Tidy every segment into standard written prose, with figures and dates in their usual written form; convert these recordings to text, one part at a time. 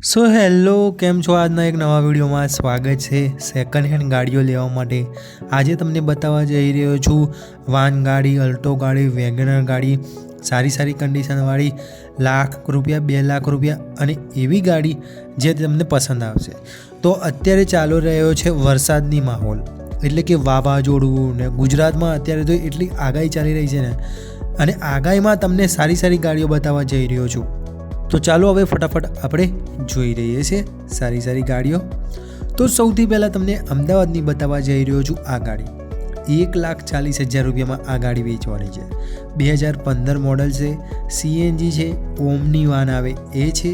So hello, કેમ છો? આજના એક નવા વિડીયોમાં સ્વાગત છે. સેકન્ડ હેન્ડ ગાડીઓ લેવા માટે આજે તમને બતાવવા જઈ રહ્યો છું વાન ગાડી, અલ્ટો ગાડી, વેગનર ગાડી, સારી કન્ડિશનવાળી, ₹1,00,000 ₹2,00,000 અને એવી ગાડી જે તમને પસંદ આવશે. તો અત્યારે ચાલુ રહ્યો છે વરસાદની માહોલ, એટલે કે વાવાઝોડું ને ગુજરાતમાં અત્યારે તો એટલી આગાહી ચાલી રહી છે ને, અને આગાહીમાં તમને સારી ગાડીઓ બતાવવા જઈ રહ્યો છું. તો ચાલો હવે ફટાફટ આપણે જોઈ રહીએ છીએ સારી ગાડીઓ. તો સૌથી પહેલાં તમને અમદાવાદની બતાવવા જઈ રહ્યો છું. આ ગાડી ₹1,40,000 આ ગાડી વેચવાની છે. 2015 મોડલ છે, CNG છે, ઓમની વાન આવે એ છે,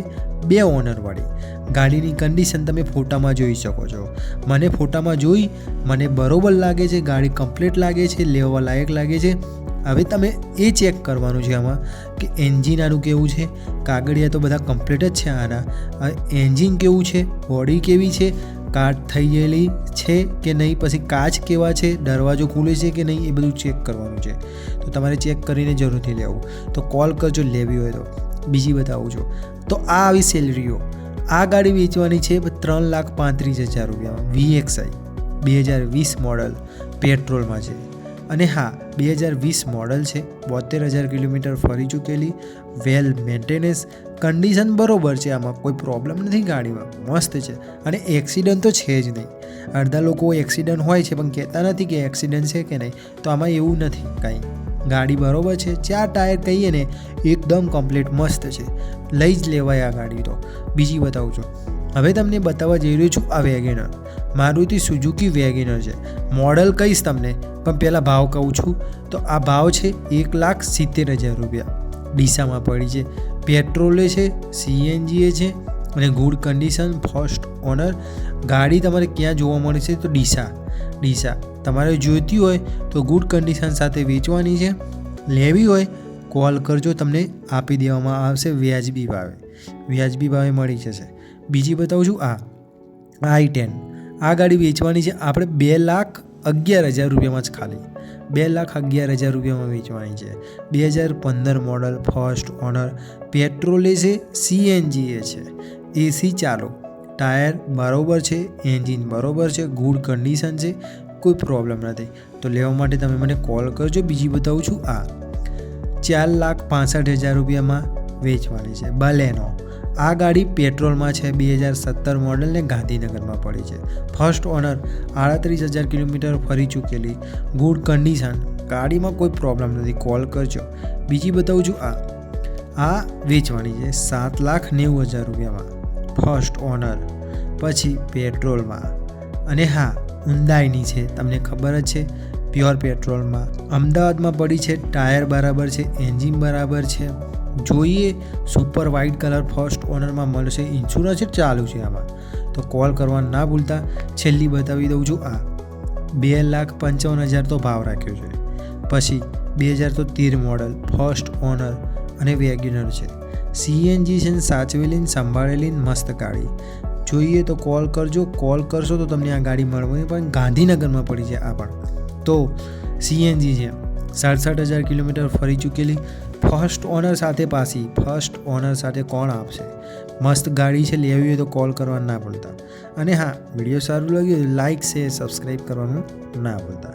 2 ઓનરવાળી. ગાડીની કન્ડિશન તમે ફોટામાં જોઈ શકો છો. મને ફોટામાં જોઈ મને બરોબર લાગે છે, ગાડી કમ્પ્લીટ લાગે છે, લેવા લાયક લાગે છે. હવે તમે એ ચેક કરવાનું છે આમાં કે એન્જિન આનું કેવું છે. કાગળિયા તો બધા કમ્પ્લીટ જ છે આના. એન્જિન કેવું છે, બોડી કેવી છે, કાટ થઈ ગયેલી છે કે નહીં, પછી કાચ કેવા છે, દરવાજો ખુલે છે કે નહીં, એ બધું ચેક કરવાનું છે. તો તમારે ચેક કરીને જરૂરથી લેવું. તો કોલ કરજો લેવી હોય તો. બીજી બતાવું છું તો આ આવી સેલરીઓ. આ ગાડી વેચવાની છે ₹3,35,000. VXI 2020 મોડલ પેટ્રોલમાં છે. અને હા, 2020 મોડલ છે, 72,000 કિલોમીટર ફરી ચૂકેલી, વેલ મેન્ટેનન્સ, કન્ડિશન બરોબર છે, આમાં કોઈ પ્રોબ્લેમ નથી ગાડીમાં, મસ્ત છે. અને એક્સિડન્ટ તો છે જ નહીં. અડધા લોકો એક્સિડન્ટ હોય છે પણ કહેતા નથી કે એક્સિડન્ટ છે કે નહીં, તો આમાં એવું નથી કાંઈ. ગાડી બરોબર છે. 4 ટાયર કહીએ ને એકદમ કમ્પ્લીટ મસ્ત છે, લઈ જ લેવાય આ ગાડી તો. બીજી બતાવું છું. હવે તમને બતાવવા જઈ રહ્યો છું આ વેગેનર. મારુતિ સુઝુકી વેગેનર છે. મોડલ કહીશ તમને, પણ પહેલાં ભાવ કહું છું. તો આ ભાવ છે ₹1,70,000. ડીસામાં પડી છે, પેટ્રોલે છે, CNG છે અને ગુડ કન્ડિશન, ફર્સ્ટ ઓનર. ગાડી તમારે ક્યાં જોવા મળે છે? તો ડીસા. તમારે જોઈતી હોય તો ગુડ કન્ડિશન સાથે વેચવાની છે. લેવી હોય કોલ કરજો, તમને આપી દેવામાં આવશે વ્યાજબી ભાવે મળી જશે. બીજી બતાવું છું આ i10. આ ગાડી વેચવાની છે આપણે ₹2,11,000 જ ખાલી. ₹2,11,000 વેચવાની છે. 2015 મોડલ, ફર્સ્ટ ઓનર, પેટ્રોલે છે, CNG છે, AC ચાલુ, ટાયર બરોબર છે, એન્જિન બરોબર છે, ગુડ કન્ડિશન છે, કોઈ પ્રોબ્લેમ નથી. તો લેવા માટે તમે મને કોલ કરજો. બીજી બતાવું છું આ ₹4,65,000 વેચવાની છે બલેનો. આ ગાડી પેટ્રોલમાં છે, 2017 મોડલ ને ગાંધીનગરમાં પડી છે. ફર્સ્ટ ઓનર, 38,000 કિલોમીટર ફરી ચૂકેલી, ગુડ કન્ડિશન, ગાડીમાં કોઈ પ્રોબ્લેમ નથી. કોલ કરજો. બીજી બતાવું છું આ વેચવાની છે ₹7,90,000. ફર્સ્ટ ઓનર, પછી પેટ્રોલમાં. અને હા, ઊંડાઈની છે, તમને ખબર જ છે, પ્યોર પેટ્રોલમાં. અમદાવાદમાં પડી છે, ટાયર બરાબર છે, એન્જિન બરાબર છે. જોઈએ સુપર વ્હાઇટ કલર, ફર્સ્ટ ઓનરમાં મળશે, ઇન્સ્યોરન્સ ચાલુ છે આમાં. તો કોલ કરવાનું ના ભૂલતા. છેલ્લી બતાવી દઉં છું આ ₹2,55,000 તો ભાવ રાખ્યો છે. પછી 2013 મોડલ, ફર્સ્ટ ઓનર અને વેગેનર છે, CNG છે, સાચવેલી સંભાળેલી મસ્ત ગાડી. જોઈએ તો કોલ કરજો. કોલ કરશો તો તમને આ ગાડી મળવાની, પણ ગાંધીનગરમાં પડી છે આ પણ. તો CNG છે, 67,000 કિલોમીટર ફરી ચૂકેલી, ફર્સ્ટ ઓનર સાથે પાછી. ફર્સ્ટ ઓનર સાથે કોણ આપશે? મસ્ત ગાડી છે, લેવી હોય તો કોલ કરવાનું ના ભૂલતા. અને હા, વિડીયો સારું લાગ્યું લાઇક, શેર, સબસ્ક્રાઈબ કરવાનું ના ભૂલતા.